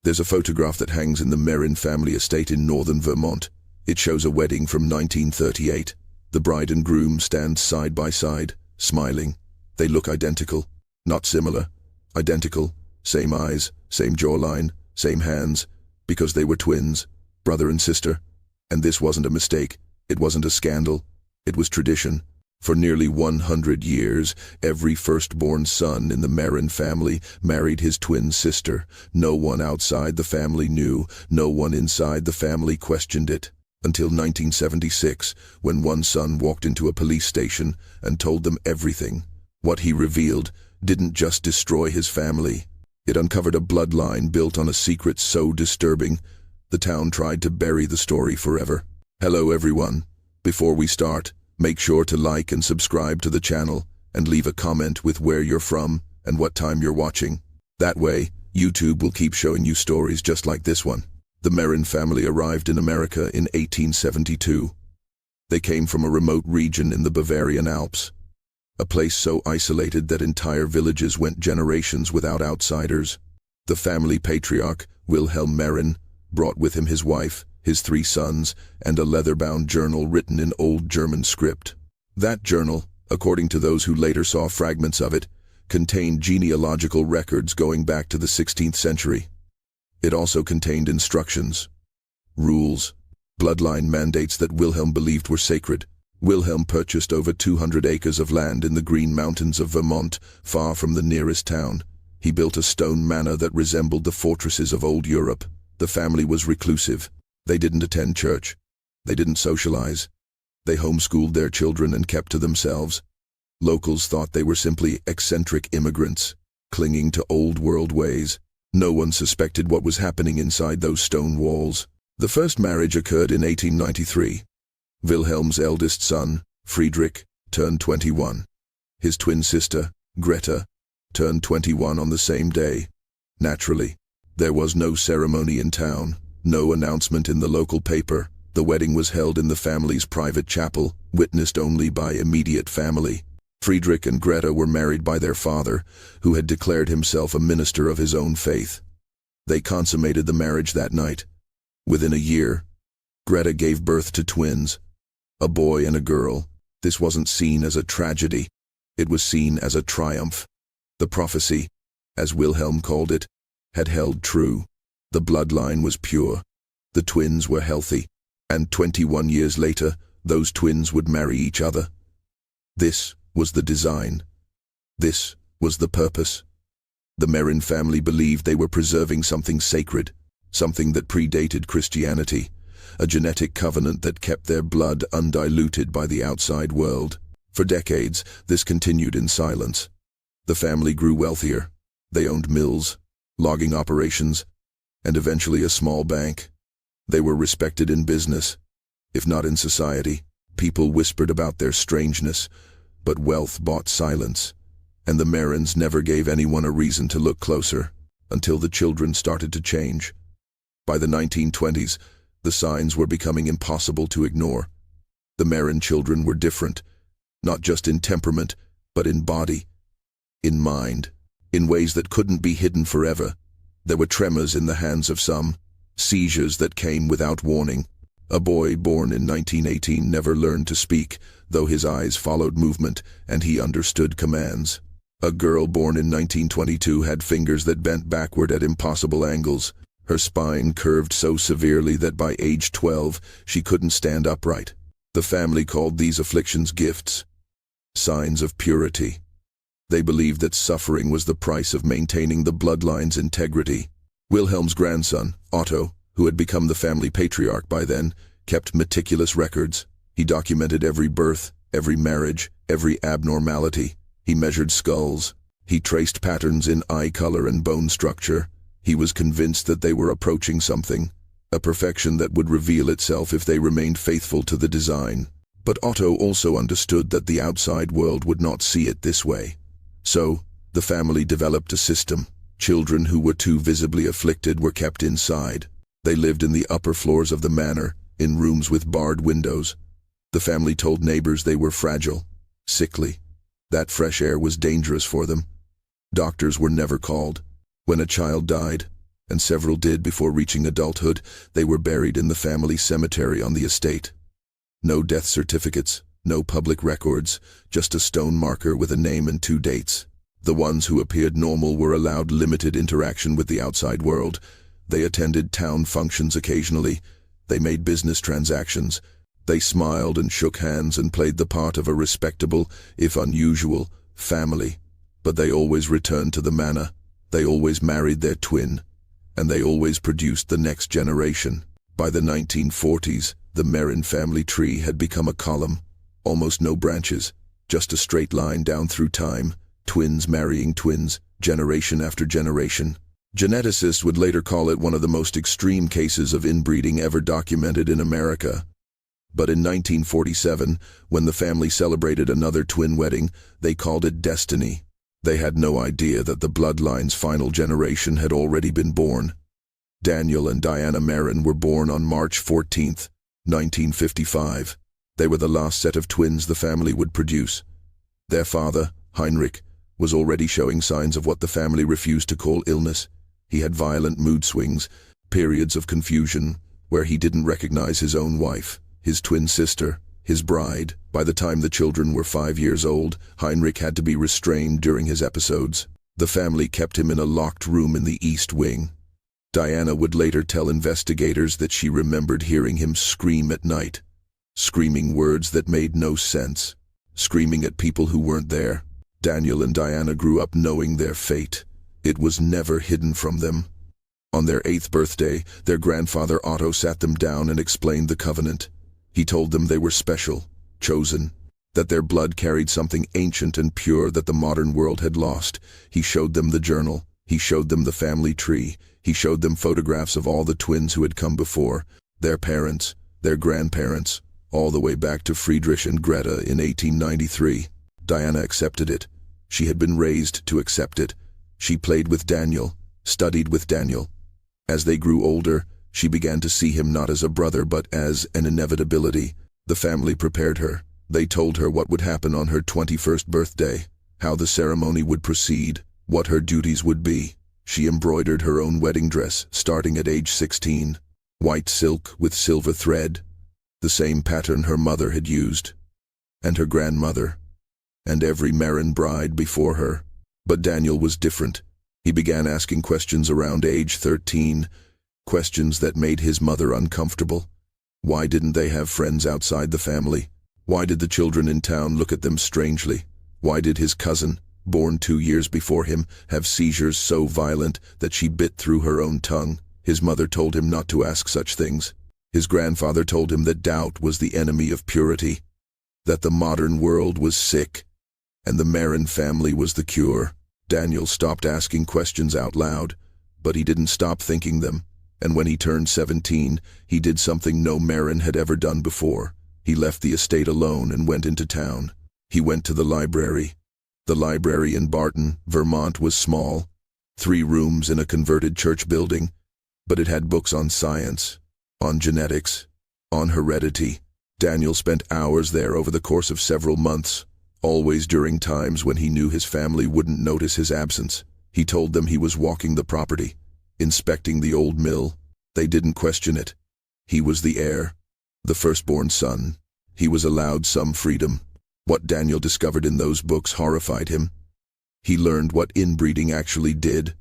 There's a photograph that hangs in the Merrin family estate in northern Vermont. It shows a wedding from 1938. The bride and groom stand side by side, smiling. They look identical. Not similar. Identical. Same eyes, same jawline, same hands. Because they were twins, brother and sister. And this wasn't a mistake. It wasn't a scandal. It was tradition. For nearly 100 years, every firstborn son in the Merrin family married his twin sister. No one outside the family knew. No one inside the family questioned it. Until 1976, when one son walked into a police station and told them everything. What he revealed didn't just destroy his family. It uncovered a bloodline built on a secret so disturbing, the town tried to bury the story forever. Hello everyone. Before we start, make sure to like and subscribe to the channel and leave a comment with where you're from and what time you're watching. That way, YouTube will keep showing you stories just like this one. The Merrin family arrived in America in 1872. They came from a remote region in the Bavarian Alps, a place so isolated that entire villages went generations without outsiders. The family patriarch, Wilhelm Merrin, brought with him his wife, his 3 sons, and a leather-bound journal written in Old German script. That journal, according to those who later saw fragments of it, contained genealogical records going back to the 16th century. It also contained instructions, rules, bloodline mandates that Wilhelm believed were sacred. Wilhelm purchased over 200 acres of land in the Green Mountains of Vermont, far from the nearest town. He built a stone manor that resembled the fortresses of old Europe. The family was reclusive. They didn't attend church. They didn't socialize. They homeschooled their children and kept to themselves. Locals thought they were simply eccentric immigrants, clinging to old world ways. No one suspected what was happening inside those stone walls. The first marriage occurred in 1893. Wilhelm's eldest son, Friedrich, turned 21. His twin sister, Greta, turned 21 on the same day. Naturally, there was no ceremony in town, no announcement in the local paper. The wedding was held in the family's private chapel, witnessed only by immediate family. Friedrich and Greta were married by their father, who had declared himself a minister of his own faith. They consummated the marriage that night. Within a year, Greta gave birth to twins, a boy and a girl. This wasn't seen as a tragedy. It was seen as a triumph. The prophecy, as Wilhelm called it, had held true. The bloodline was pure. The twins were healthy. And 21 years later, those twins would marry each other. This was the design. This was the purpose. The Merrin family believed they were preserving something sacred, something that predated Christianity, a genetic covenant that kept their blood undiluted by the outside world. For decades, this continued in silence. The family grew wealthier. They owned mills, logging operations, and eventually a small bank. They were respected in business, if not in society. People whispered about their strangeness, but wealth bought silence, and the Merrins never gave anyone a reason to look closer, until the children started to change. By the 1920s, the signs were becoming impossible to ignore. The Merrin children were different, not just in temperament, but in body, in mind, in ways that couldn't be hidden forever. There were tremors in the hands of some, seizures that came without warning. A boy born in 1918 never learned to speak, though his eyes followed movement and he understood commands. A girl born in 1922 had fingers that bent backward at impossible angles. Her spine curved so severely that by age 12 she couldn't stand upright. The family called these afflictions gifts, signs of purity. They believed that suffering was the price of maintaining the bloodline's integrity. Wilhelm's grandson, Otto, who had become the family patriarch by then, kept meticulous records. He documented every birth, every marriage, every abnormality. He measured skulls. He traced patterns in eye color and bone structure. He was convinced that they were approaching something, a perfection that would reveal itself if they remained faithful to the design. But Otto also understood that the outside world would not see it this way. So, the family developed a system. Children who were too visibly afflicted were kept inside. They lived in the upper floors of the manor, in rooms with barred windows. The family told neighbors they were fragile, sickly. That fresh air was dangerous for them. Doctors were never called. When a child died, and several did before reaching adulthood. They were buried in the family cemetery on the estate. No death certificates, no public records, just a stone marker with a name and 2 dates. The ones who appeared normal were allowed limited interaction with the outside world. They attended town functions occasionally. They made business transactions. They smiled and shook hands and played the part of a respectable, if unusual, family. But they always returned to the manor. They always married their twin. And they always produced the next generation. By the 1940s, the Merrin family tree had become a column. Almost no branches, just a straight line down through time. Twins marrying twins, generation after generation. Geneticists would later call it one of the most extreme cases of inbreeding ever documented in America. But in 1947, when the family celebrated another twin wedding, they called it destiny. They had no idea that the bloodline's final generation had already been born. Daniel and Diana Merrin were born on March 14, 1955. They were the last set of twins the family would produce. Their father, Heinrich, was already showing signs of what the family refused to call illness. He had violent mood swings, periods of confusion, where he didn't recognize his own wife, his twin sister, his bride. By the time the children were 5 years old, Heinrich had to be restrained during his episodes. The family kept him in a locked room in the East Wing. Diana would later tell investigators that she remembered hearing him scream at night, screaming words that made no sense, screaming at people who weren't there. Daniel and Diana grew up knowing their fate. It was never hidden from them. On their 8th birthday, their grandfather Otto sat them down and explained the covenant. He told them they were special, chosen, that their blood carried something ancient and pure that the modern world had lost. He showed them the journal. He showed them the family tree. He showed them photographs of all the twins who had come before, their parents, their grandparents, all the way back to Friedrich and Greta in 1893. Diana accepted it. She had been raised to accept it. She played with Daniel, studied with Daniel. As they grew older, she began to see him not as a brother but as an inevitability. The family prepared her. They told her what would happen on her 21st birthday, how the ceremony would proceed, what her duties would be. She embroidered her own wedding dress, starting at age 16. White silk with silver thread, the same pattern her mother had used, and her grandmother, and every Merrin bride before her. But Daniel was different. He began asking questions around age 13, questions that made his mother uncomfortable. Why didn't they have friends outside the family? Why did the children in town look at them strangely? Why did his cousin, born 2 years before him, have seizures so violent that she bit through her own tongue? His mother told him not to ask such things. His grandfather told him that doubt was the enemy of purity, that the modern world was sick, and the Merrin family was the cure. Daniel stopped asking questions out loud, but he didn't stop thinking them. And when he turned 17, he did something no Merrin had ever done before. He left the estate alone and went into town. He went to the library. The library in Barton, Vermont was small, 3 rooms in a converted church building, but it had books on science, on genetics, on heredity. Daniel spent hours there over the course of several months, always during times when he knew his family wouldn't notice his absence. He told them he was walking the property, inspecting the old mill. They didn't question it. He was the heir, the firstborn son. He was allowed some freedom. What Daniel discovered in those books horrified him. He learned what inbreeding actually did,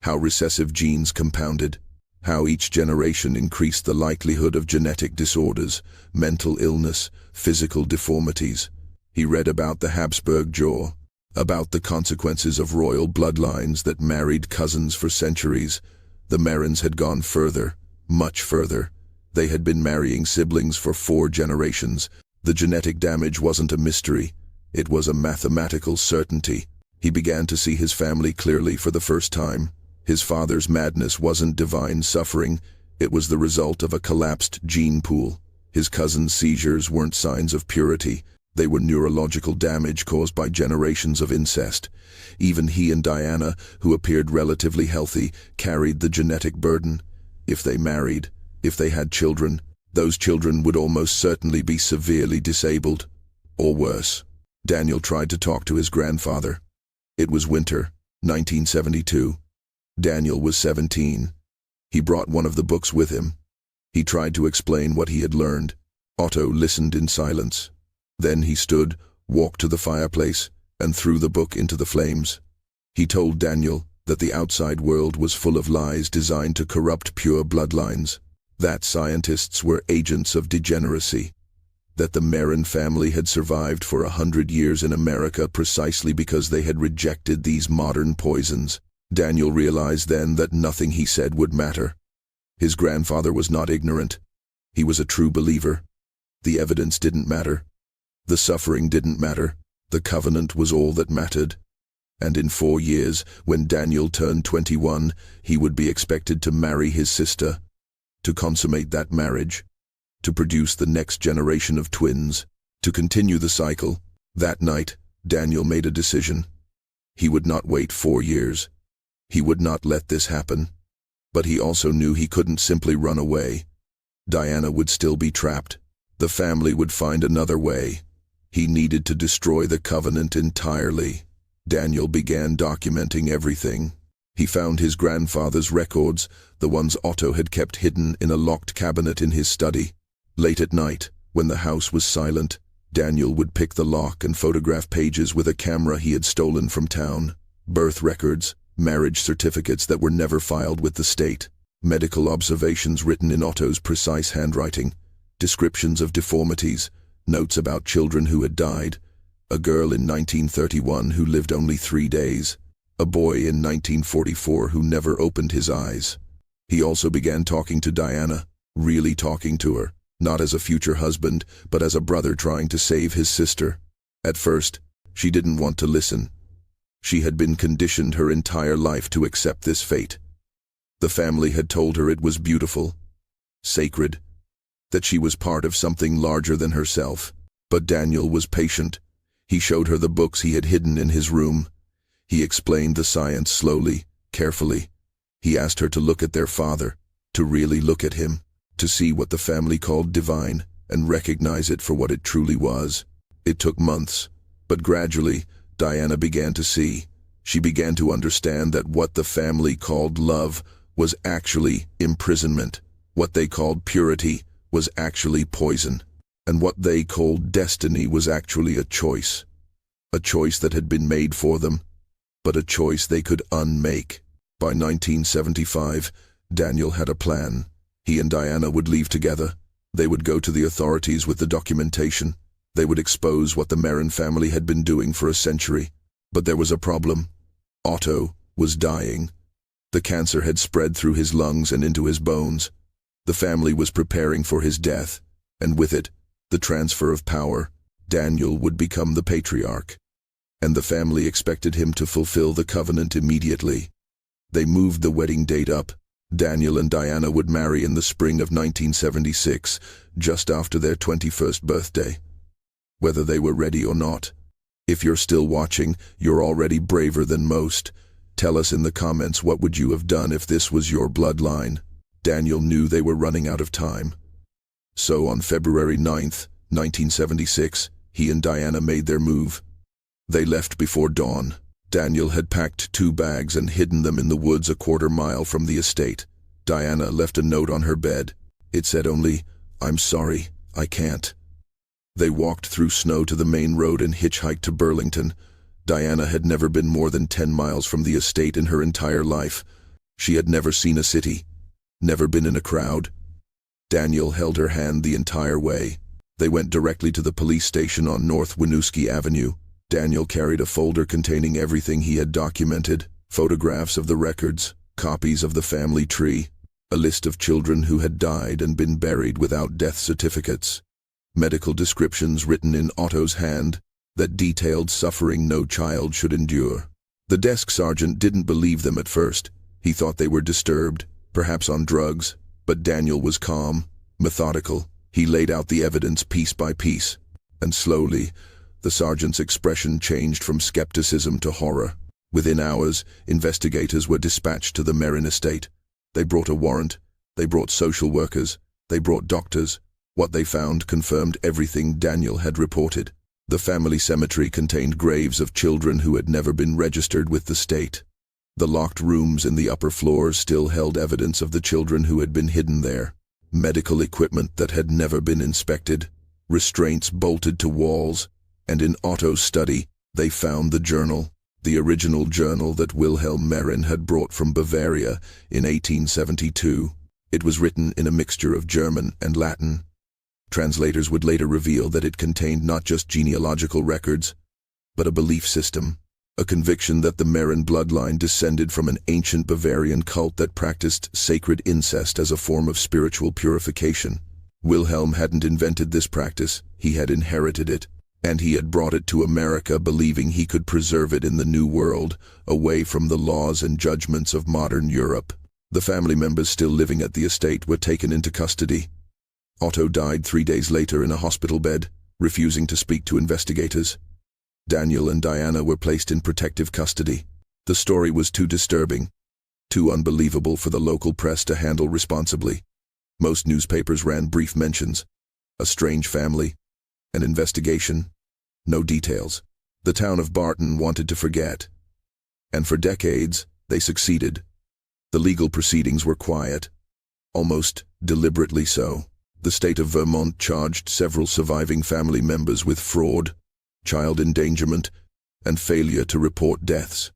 how recessive genes compounded, how each generation increased the likelihood of genetic disorders, mental illness, physical deformities. He read about the Habsburg jaw, about the consequences of royal bloodlines that married cousins for centuries. The Merrins had gone further, much further. They had been marrying siblings for 4 generations. The genetic damage wasn't a mystery. It was a mathematical certainty. He began to see his family clearly for the first time. His father's madness wasn't divine suffering. It was the result of a collapsed gene pool. His cousin's seizures weren't signs of purity. They were neurological damage caused by generations of incest. Even he and Diana, who appeared relatively healthy, carried the genetic burden. If they married, if they had children, those children would almost certainly be severely disabled, or worse. Daniel tried to talk to his grandfather. It was winter, 1972. Daniel was 17. He brought one of the books with him. He tried to explain what he had learned. Otto listened in silence. Then he stood, walked to the fireplace, and threw the book into the flames. He told Daniel that the outside world was full of lies designed to corrupt pure bloodlines, that scientists were agents of degeneracy, that the Merrin family had survived for 100 years in America precisely because they had rejected these modern poisons. Daniel realized then that nothing he said would matter. His grandfather was not ignorant. He was a true believer. The evidence didn't matter. The suffering didn't matter. The covenant was all that mattered. And in 4 years, when Daniel turned 21, he would be expected to marry his sister, to consummate that marriage, to produce the next generation of twins, to continue the cycle. That night, Daniel made a decision. He would not wait 4 years. He would not let this happen. But he also knew he couldn't simply run away. Diana would still be trapped. The family would find another way. He needed to destroy the covenant entirely. Daniel began documenting everything. He found his grandfather's records, the ones Otto had kept hidden in a locked cabinet in his study. Late at night, when the house was silent, Daniel would pick the lock and photograph pages with a camera he had stolen from town. Birth records, marriage certificates that were never filed with the state, medical observations written in Otto's precise handwriting, descriptions of deformities, notes about children who had died, a girl in 1931 who lived only 3 days, a boy in 1944 who never opened his eyes. He also began talking to Diana, really talking to her, not as a future husband, but as a brother trying to save his sister. At first, she didn't want to listen. She had been conditioned her entire life to accept this fate. The family had told her it was beautiful, sacred, that she was part of something larger than herself. But Daniel was patient. He showed her the books he had hidden in his room. He explained the science slowly, carefully. He asked her to look at their father, to really look at him, to see what the family called divine, and recognize it for what it truly was. It took months, but gradually, Diana began to see. She began to understand that what the family called love was actually imprisonment, what they called purity was actually poison, and what they called destiny was actually a choice that had been made for them, but a choice they could unmake. By 1975, Daniel had a plan. He and Diana would leave together. They would go to the authorities with the documentation. They would expose what the Merrin family had been doing for a century. But there was a problem. Otto was dying. The cancer had spread through his lungs and into his bones. The family was preparing for his death, and with it, the transfer of power. Daniel would become the patriarch, and the family expected him to fulfill the covenant immediately. They moved the wedding date up. Daniel and Diana would marry in the spring of 1976, just after their 21st birthday. Whether they were ready or not. If you're still watching, you're already braver than most. Tell us in the comments what would you have done if this was your bloodline. Daniel knew they were running out of time. So on February 9th, 1976, he and Diana made their move. They left before dawn. Daniel had packed 2 bags and hidden them in the woods a quarter-mile from the estate. Diana left a note on her bed. It said only, "I'm sorry, I can't." They walked through snow to the main road and hitchhiked to Burlington. Diana had never been more than 10 miles from the estate in her entire life. She had never seen a city, never been in a crowd. Daniel held her hand the entire way. They went directly to the police station on North Winooski Avenue. Daniel carried a folder containing everything he had documented, photographs of the records, copies of the family tree, a list of children who had died and been buried without death certificates, medical descriptions written in Otto's hand that detailed suffering no child should endure. The desk sergeant didn't believe them at first. He thought they were disturbed, perhaps on drugs, but Daniel was calm, methodical. He laid out the evidence piece by piece, and slowly, the sergeant's expression changed from skepticism to horror. Within hours, investigators were dispatched to the Merrin estate. They brought a warrant. They brought social workers. They brought doctors. What they found confirmed everything Daniel had reported. The family cemetery contained graves of children who had never been registered with the state. The locked rooms in the upper floors still held evidence of the children who had been hidden there. Medical equipment that had never been inspected, restraints bolted to walls, and in Otto's study, they found the journal, the original journal that Wilhelm Merrin had brought from Bavaria in 1872. It was written in a mixture of German and Latin. Translators would later reveal that it contained not just genealogical records, but a belief system, a conviction that the Merrin bloodline descended from an ancient Bavarian cult that practiced sacred incest as a form of spiritual purification. Wilhelm hadn't invented this practice, he had inherited it, and he had brought it to America believing he could preserve it in the New World, away from the laws and judgments of modern Europe. The family members still living at the estate were taken into custody. Otto died 3 days later in a hospital bed, refusing to speak to investigators. Daniel and Diana were placed in protective custody. The story was too disturbing, too unbelievable for the local press to handle responsibly. Most newspapers ran brief mentions. A strange family, an investigation, no details. The town of Barton wanted to forget. And for decades, they succeeded. The legal proceedings were quiet, almost deliberately so. The state of Vermont charged several surviving family members with fraud, child endangerment, and failure to report deaths.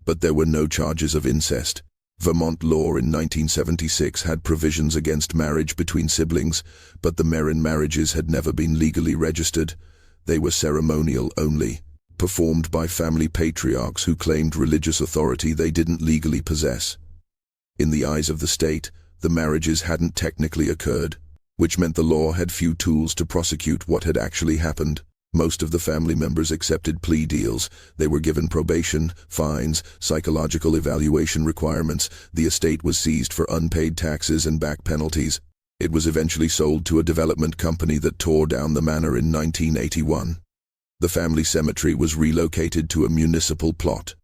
But there were no charges of incest. Vermont law in 1976 had provisions against marriage between siblings, but the Merrin marriages had never been legally registered. They were ceremonial only, performed by family patriarchs who claimed religious authority they didn't legally possess. In the eyes of the state, the marriages hadn't technically occurred, which meant the law had few tools to prosecute what had actually happened. Most of the family members accepted plea deals. They were given probation, fines, psychological evaluation requirements. The estate was seized for unpaid taxes and back penalties. It was eventually sold to a development company that tore down the manor in 1981. The family cemetery was relocated to a municipal plot.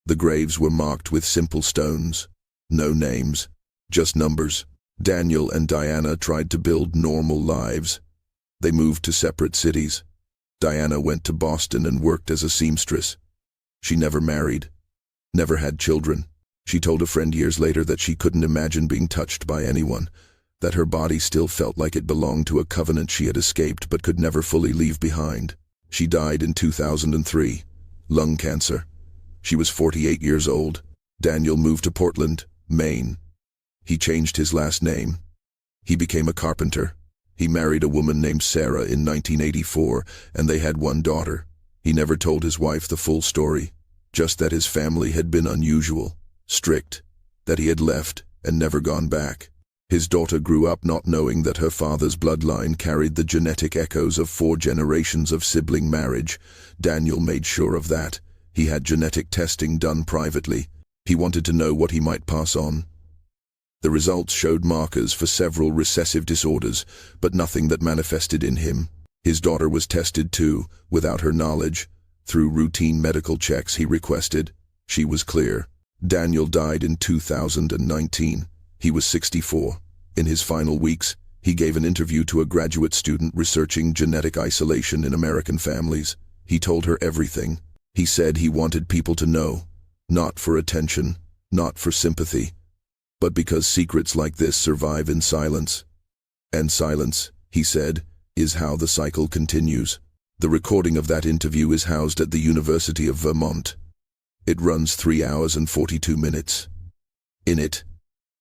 The graves were marked with simple stones. No names, just numbers. Daniel and Diana tried to build normal lives. They moved to separate cities. Diana went to Boston and worked as a seamstress. She never married, never had children. She told a friend years later that she couldn't imagine being touched by anyone, that her body still felt like it belonged to a covenant she had escaped but could never fully leave behind. She died in 2003, lung cancer. She was 48 years old. Daniel moved to Portland, Maine. He changed his last name. He became a carpenter. He married a woman named Sarah in 1984, and they had one daughter. He never told his wife the full story, just that his family had been unusual, strict, that he had left and never gone back. His daughter grew up not knowing that her father's bloodline carried the genetic echoes of 4 generations of sibling marriage. Daniel made sure of that. He had genetic testing done privately. He wanted to know what he might pass on. The results showed markers for several recessive disorders, but nothing that manifested in him. His daughter was tested too, without her knowledge. Through routine medical checks he requested, she was clear. Daniel died in 2019. He was 64. In his final weeks, he gave an interview to a graduate student researching genetic isolation in American families. He told her everything. He said he wanted people to know, not for attention, not for sympathy, but because secrets like this survive in silence. And silence, he said, is how the cycle continues. The recording of that interview is housed at the University of Vermont. It runs 3 hours and 42 minutes. In it,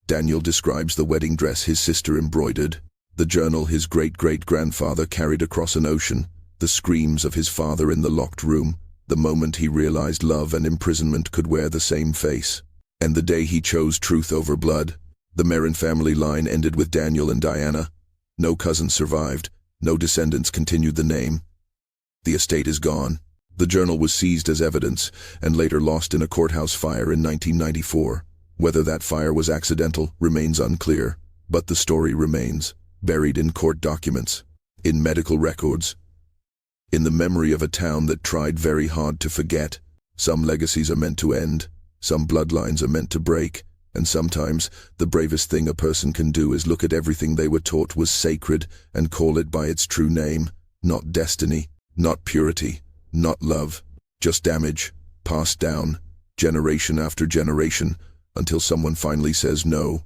Daniel describes the wedding dress his sister embroidered, the journal his great-great-grandfather carried across an ocean, the screams of his father in the locked room, the moment he realized love and imprisonment could wear the same face. And the day he chose truth over blood. The Merrin family line ended with Daniel and Diana. No cousins survived, no descendants continued the name. The estate is gone. The journal was seized as evidence, and later lost in a courthouse fire in 1994. Whether that fire was accidental remains unclear, but the story remains, buried in court documents, in medical records, in the memory of a town that tried very hard to forget. Some legacies are meant to end. Some bloodlines are meant to break, and sometimes the bravest thing a person can do is look at everything they were taught was sacred and call it by its true name, not destiny, not purity, not love, just damage, passed down, generation after generation, until someone finally says no.